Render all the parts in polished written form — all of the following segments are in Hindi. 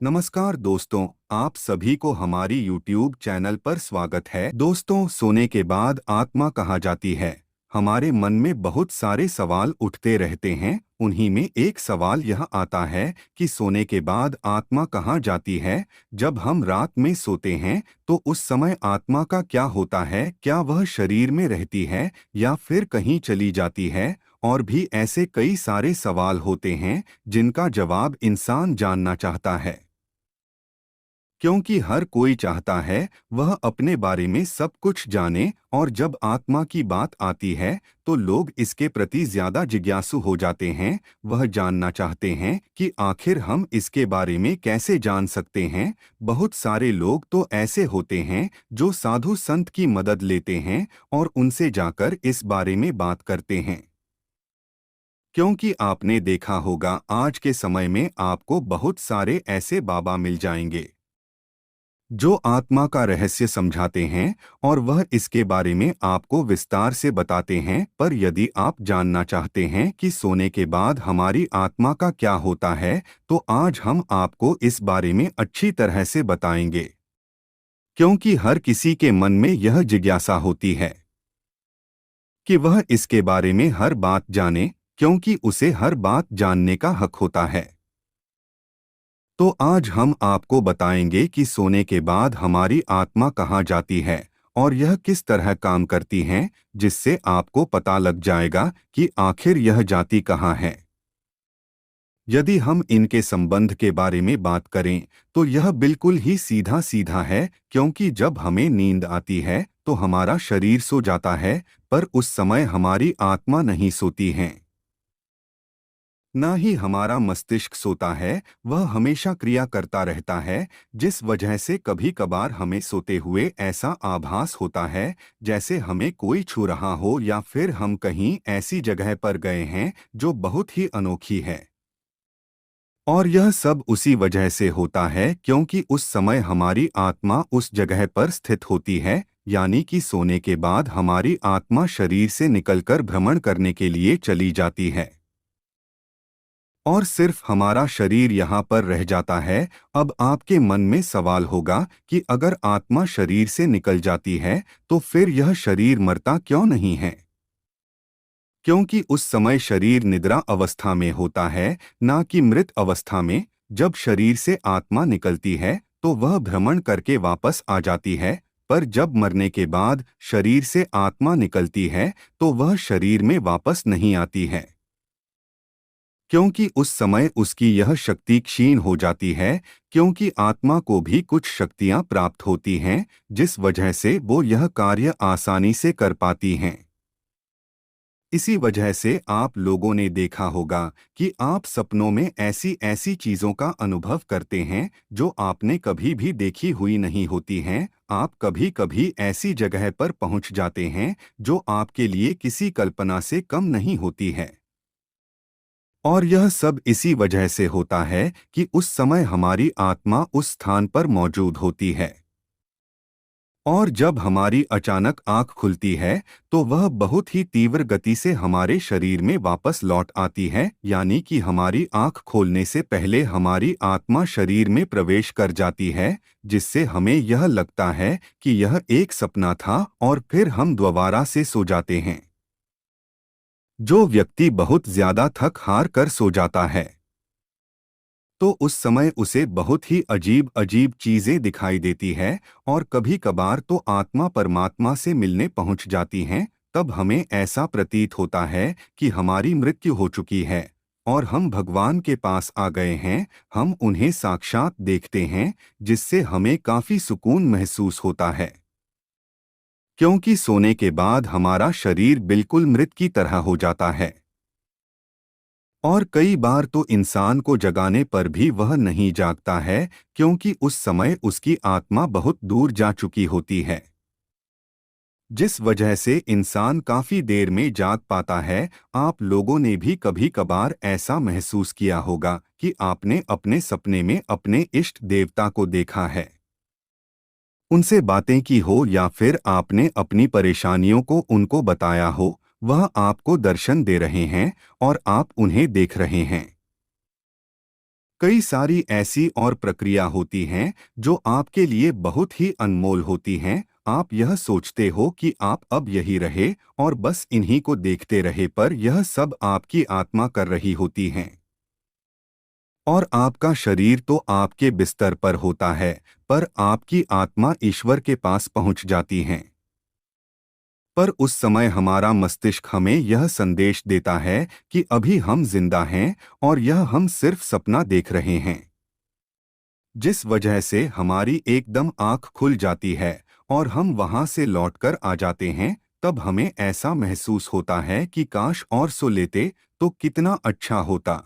नमस्कार दोस्तों, आप सभी को हमारी YouTube चैनल पर स्वागत है। दोस्तों, सोने के बाद आत्मा कहाँ जाती है? हमारे मन में बहुत सारे सवाल उठते रहते हैं। उन्हीं में एक सवाल यह आता है कि सोने के बाद आत्मा कहाँ जाती है? जब हम रात में सोते हैं तो उस समय आत्मा का क्या होता है? क्या वह शरीर में रहती है या फिर कहीं चली जाती है? और भी ऐसे कई सारे सवाल होते हैं जिनका जवाब इंसान जानना चाहता है, क्योंकि हर कोई चाहता है वह अपने बारे में सब कुछ जाने। और जब आत्मा की बात आती है तो लोग इसके प्रति ज्यादा जिज्ञासु हो जाते हैं। वह जानना चाहते हैं कि आखिर हम इसके बारे में कैसे जान सकते हैं। बहुत सारे लोग तो ऐसे होते हैं जो साधु संत की मदद लेते हैं और उनसे जाकर इस बारे में बात करते हैं, क्योंकि आपने देखा होगा आज के समय में आपको बहुत सारे ऐसे बाबा मिल जाएंगे जो आत्मा का रहस्य समझाते हैं और वह इसके बारे में आपको विस्तार से बताते हैं। पर यदि आप जानना चाहते हैं कि सोने के बाद हमारी आत्मा का क्या होता है, तो आज हम आपको इस बारे में अच्छी तरह से बताएंगे, क्योंकि हर किसी के मन में यह जिज्ञासा होती है कि वह इसके बारे में हर बात जाने, क्योंकि उसे हर बात जानने का हक होता है। तो आज हम आपको बताएंगे कि सोने के बाद हमारी आत्मा कहाँ जाती है और यह किस तरह काम करती है, जिससे आपको पता लग जाएगा कि आखिर यह जाती कहाँ है। यदि हम इनके संबंध के बारे में बात करें तो यह बिल्कुल ही सीधा सीधा है, क्योंकि जब हमें नींद आती है तो हमारा शरीर सो जाता है, पर उस समय हमारी आत्मा नहीं सोती है। ना ही हमारा मस्तिष्क सोता है, वह हमेशा क्रिया करता रहता है, जिस वजह से कभी कभार हमें सोते हुए ऐसा आभास होता है जैसे हमें कोई छू रहा हो या फिर हम कहीं ऐसी जगह पर गए हैं जो बहुत ही अनोखी है। और यह सब उसी वजह से होता है क्योंकि उस समय हमारी आत्मा उस जगह पर स्थित होती है, यानी कि सोने के बाद हमारी आत्मा शरीर से निकलकर भ्रमण करने के लिए चली जाती है और सिर्फ हमारा शरीर यहाँ पर रह जाता है। अब आपके मन में सवाल होगा कि अगर आत्मा शरीर से निकल जाती है तो फिर यह शरीर मरता क्यों नहीं है? क्योंकि उस समय शरीर निद्रा अवस्था में होता है, ना कि मृत अवस्था में। जब शरीर से आत्मा निकलती है तो वह भ्रमण करके वापस आ जाती है, पर जब मरने के बाद शरीर से आत्मा निकलती है तो वह शरीर में वापस नहीं आती है, क्योंकि उस समय उसकी यह शक्ति क्षीण हो जाती है। क्योंकि आत्मा को भी कुछ शक्तियां प्राप्त होती हैं, जिस वजह से वो यह कार्य आसानी से कर पाती हैं। इसी वजह से आप लोगों ने देखा होगा कि आप सपनों में ऐसी ऐसी चीजों का अनुभव करते हैं जो आपने कभी भी देखी हुई नहीं होती हैं। आप कभी कभी ऐसी जगह पर पहुंच जाते हैं जो आपके लिए किसी कल्पना से कम नहीं होती है। और यह सब इसी वजह से होता है कि उस समय हमारी आत्मा उस स्थान पर मौजूद होती है। और जब हमारी अचानक आंख खुलती है तो वह बहुत ही तीव्र गति से हमारे शरीर में वापस लौट आती है, यानी कि हमारी आंख खोलने से पहले हमारी आत्मा शरीर में प्रवेश कर जाती है, जिससे हमें यह लगता है कि यह एक सपना था और फिर हम दोबारा से सो जाते हैं। जो व्यक्ति बहुत ज्यादा थक हार कर सो जाता है तो उस समय उसे बहुत ही अजीब अजीब चीजें दिखाई देती है और कभी कभार तो आत्मा परमात्मा से मिलने पहुंच जाती हैं। तब हमें ऐसा प्रतीत होता है कि हमारी मृत्यु हो चुकी है और हम भगवान के पास आ गए हैं। हम उन्हें साक्षात देखते हैं, जिससे हमें काफी सुकून महसूस होता है, क्योंकि सोने के बाद हमारा शरीर बिल्कुल मृत की तरह हो जाता है। और कई बार तो इंसान को जगाने पर भी वह नहीं जागता है, क्योंकि उस समय उसकी आत्मा बहुत दूर जा चुकी होती है, जिस वजह से इंसान काफी देर में जाग पाता है। आप लोगों ने भी कभी कभार ऐसा महसूस किया होगा कि आपने अपने सपने में अपने इष्ट देवता को देखा है। उनसे बातें की हो या फिर आपने अपनी परेशानियों को उनको बताया हो, वह आपको दर्शन दे रहे हैं और आप उन्हें देख रहे हैं। कई सारी ऐसी और प्रक्रिया होती हैं जो आपके लिए बहुत ही अनमोल होती हैं। आप यह सोचते हो कि आप अब यही रहे और बस इन्हीं को देखते रहे, पर यह सब आपकी आत्मा कर रही होती हैं। और आपका शरीर तो आपके बिस्तर पर होता है, पर आपकी आत्मा ईश्वर के पास पहुंच जाती है। पर उस समय हमारा मस्तिष्क हमें यह संदेश देता है कि अभी हम जिंदा हैं और यह हम सिर्फ सपना देख रहे हैं, जिस वजह से हमारी एकदम आंख खुल जाती है और हम वहां से लौटकर आ जाते हैं। तब हमें ऐसा महसूस होता है कि काश और सो लेते तो कितना अच्छा होता।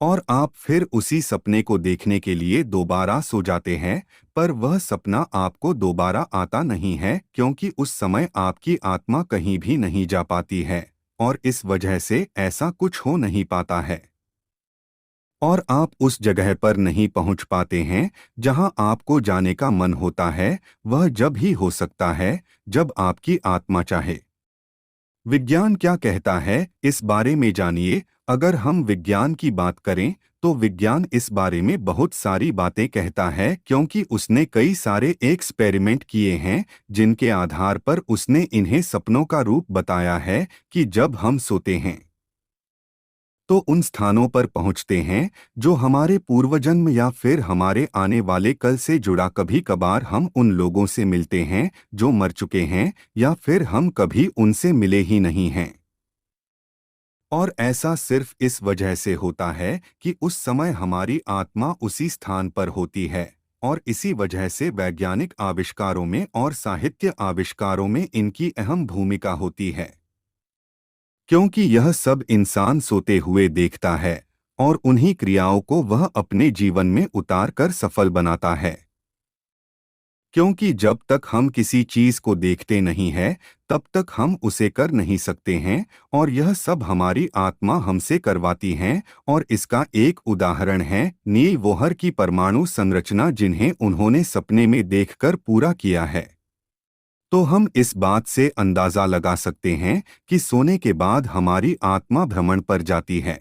और आप फिर उसी सपने को देखने के लिए दोबारा सो जाते हैं, पर वह सपना आपको दोबारा आता नहीं है, क्योंकि उस समय आपकी आत्मा कहीं भी नहीं जा पाती है और इस वजह से ऐसा कुछ हो नहीं पाता है। और आप उस जगह पर नहीं पहुंच पाते हैं जहां आपको जाने का मन होता है। वह जब ही हो सकता है जब आपकी आत्मा चाहे। विज्ञान क्या कहता है इस बारे में जानिए। अगर हम विज्ञान की बात करें तो विज्ञान इस बारे में बहुत सारी बातें कहता है, क्योंकि उसने कई सारे एक्सपेरिमेंट किए हैं जिनके आधार पर उसने इन्हें सपनों का रूप बताया है कि जब हम सोते हैं तो उन स्थानों पर पहुंचते हैं जो हमारे पूर्वजन्म या फिर हमारे आने वाले कल से जुड़ा। कभी कभार हम उन लोगों से मिलते हैं जो मर चुके हैं या फिर हम कभी उनसे मिले ही नहीं हैं। और ऐसा सिर्फ इस वजह से होता है कि उस समय हमारी आत्मा उसी स्थान पर होती है। और इसी वजह से वैज्ञानिक आविष्कारों में और साहित्य आविष्कारों में इनकी अहम भूमिका होती है, क्योंकि यह सब इंसान सोते हुए देखता है और उन्हीं क्रियाओं को वह अपने जीवन में उतार कर सफल बनाता है। क्योंकि जब तक हम किसी चीज को देखते नहीं हैं, तब तक हम उसे कर नहीं सकते हैं और यह सब हमारी आत्मा हमसे करवाती है। और इसका एक उदाहरण है नील बोहर की परमाणु संरचना, जिन्हें उन्होंने सपने में देखकर पूरा किया है। तो हम इस बात से अंदाजा लगा सकते हैं कि सोने के बाद हमारी आत्मा भ्रमण पर जाती है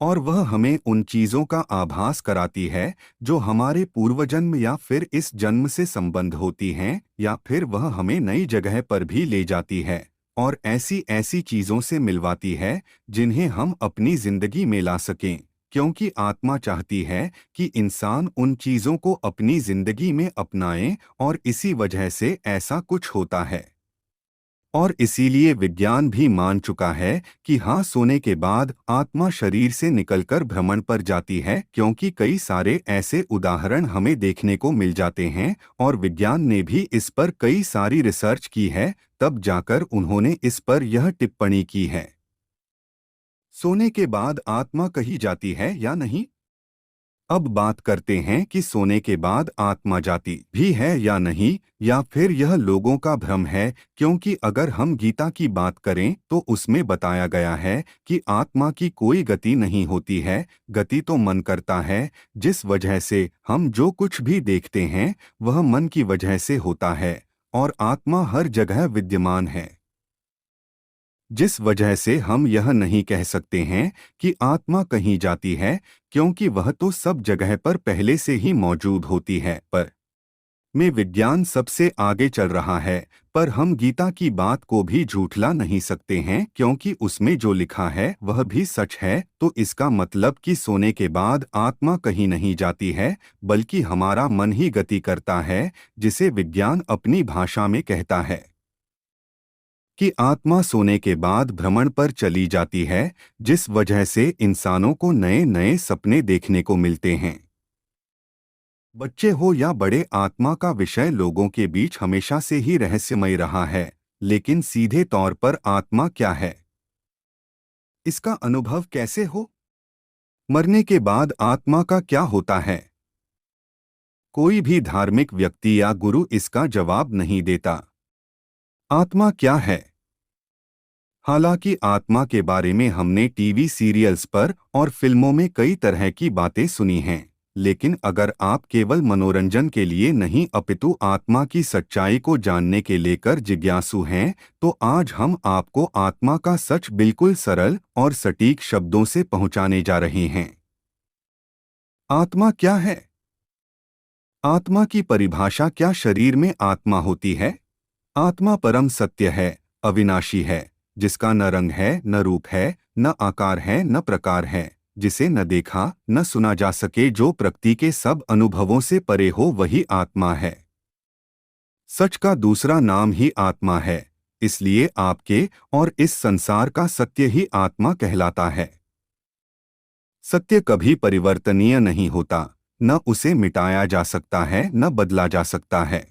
और वह हमें उन चीजों का आभास कराती है जो हमारे पूर्वजन्म या फिर इस जन्म से संबंध होती हैं, या फिर वह हमें नई जगह पर भी ले जाती है और ऐसी ऐसी चीजों से मिलवाती है जिन्हें हम अपनी जिंदगी में ला सकें, क्योंकि आत्मा चाहती है कि इंसान उन चीजों को अपनी जिंदगी में अपनाए और इसी वजह से ऐसा कुछ होता है। और इसीलिए विज्ञान भी मान चुका है कि हाँ, सोने के बाद आत्मा शरीर से निकलकर भ्रमण पर जाती है, क्योंकि कई सारे ऐसे उदाहरण हमें देखने को मिल जाते हैं और विज्ञान ने भी इस पर कई सारी रिसर्च की है, तब जाकर उन्होंने इस पर यह टिप्पणी की है। सोने के बाद आत्मा कहीं जाती है या नहीं? अब बात करते हैं कि सोने के बाद आत्मा जाती भी है या नहीं, या फिर यह लोगों का भ्रम है। क्योंकि अगर हम गीता की बात करें तो उसमें बताया गया है कि आत्मा की कोई गति नहीं होती है, गति तो मन करता है। जिस वजह से हम जो कुछ भी देखते हैं वह मन की वजह से होता है और आत्मा हर जगह विद्यमान है। जिस वजह से हम यह नहीं कह सकते हैं कि आत्मा कहीं जाती है, क्योंकि वह तो सब जगह पर पहले से ही मौजूद होती है। पर में विज्ञान सबसे आगे चल रहा है, पर हम गीता की बात को भी झूठला नहीं सकते हैं, क्योंकि उसमें जो लिखा है वह भी सच है। तो इसका मतलब कि सोने के बाद आत्मा कहीं नहीं जाती है, बल्कि हमारा मन ही गति करता है, जिसे विज्ञान अपनी भाषा में कहता है कि आत्मा सोने के बाद भ्रमण पर चली जाती है, जिस वजह से इंसानों को नए नए सपने देखने को मिलते हैं। बच्चे हो या बड़े, आत्मा का विषय लोगों के बीच हमेशा से ही रहस्यमय रहा है। लेकिन सीधे तौर पर आत्मा क्या है, इसका अनुभव कैसे हो, मरने के बाद आत्मा का क्या होता है, कोई भी धार्मिक व्यक्ति या गुरु इसका जवाब नहीं देता। आत्मा क्या है? हालांकि आत्मा के बारे में हमने टीवी सीरियल्स पर और फिल्मों में कई तरह की बातें सुनी हैं, लेकिन अगर आप केवल मनोरंजन के लिए नहीं अपितु आत्मा की सच्चाई को जानने के लेकर जिज्ञासु हैं, तो आज हम आपको आत्मा का सच बिल्कुल सरल और सटीक शब्दों से पहुंचाने जा रहे हैं। आत्मा क्या है? आत्मा की परिभाषा क्या शरीर में आत्मा होती है? आत्मा परम सत्य है, अविनाशी है, जिसका न रंग है, न रूप है, न आकार है, न प्रकार है, जिसे न देखा न सुना जा सके, जो प्रकृति के सब अनुभवों से परे हो, वही आत्मा है। सच का दूसरा नाम ही आत्मा है, इसलिए आपके और इस संसार का सत्य ही आत्मा कहलाता है। सत्य कभी परिवर्तनीय नहीं होता, न उसे मिटाया जा सकता है, न बदला जा सकता है।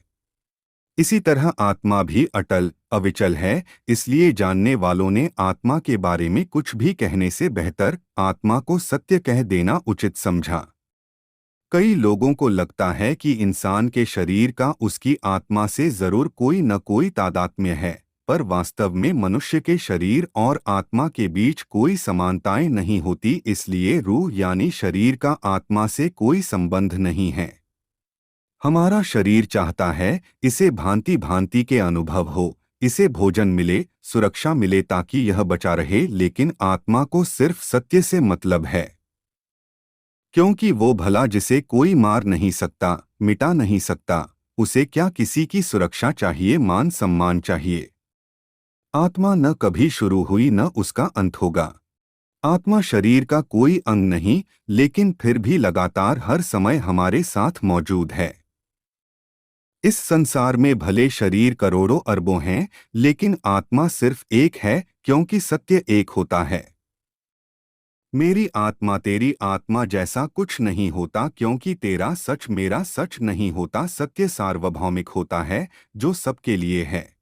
इसी तरह आत्मा भी अटल, अविचल है, इसलिए जानने वालों ने आत्मा के बारे में कुछ भी कहने से बेहतर आत्मा को सत्य कह देना उचित समझा। कई लोगों को लगता है कि इंसान के शरीर का उसकी आत्मा से जरूर कोई न कोई तादात्म्य है, पर वास्तव में मनुष्य के शरीर और आत्मा के बीच कोई समानताएं नहीं होती, इसलिए रूह यानी शरीर का आत्मा से कोई संबंध नहीं है। हमारा शरीर चाहता है इसे भांति भांति के अनुभव हो, इसे भोजन मिले, सुरक्षा मिले ताकि यह बचा रहे, लेकिन आत्मा को सिर्फ सत्य से मतलब है, क्योंकि वो भला जिसे कोई मार नहीं सकता, मिटा नहीं सकता, उसे क्या किसी की सुरक्षा चाहिए, मान सम्मान चाहिए। आत्मा न कभी शुरू हुई न उसका अंत होगा। आत्मा शरीर का कोई अंग नहीं, लेकिन फिर भी लगातार हर समय हमारे साथ मौजूद है। इस संसार में भले शरीर करोड़ों अरबों हैं, लेकिन आत्मा सिर्फ एक है, क्योंकि सत्य एक होता है। मेरी आत्मा तेरी आत्मा जैसा कुछ नहीं होता, क्योंकि तेरा सच मेरा सच नहीं होता। सत्य सार्वभौमिक होता है, जो सबके लिए है।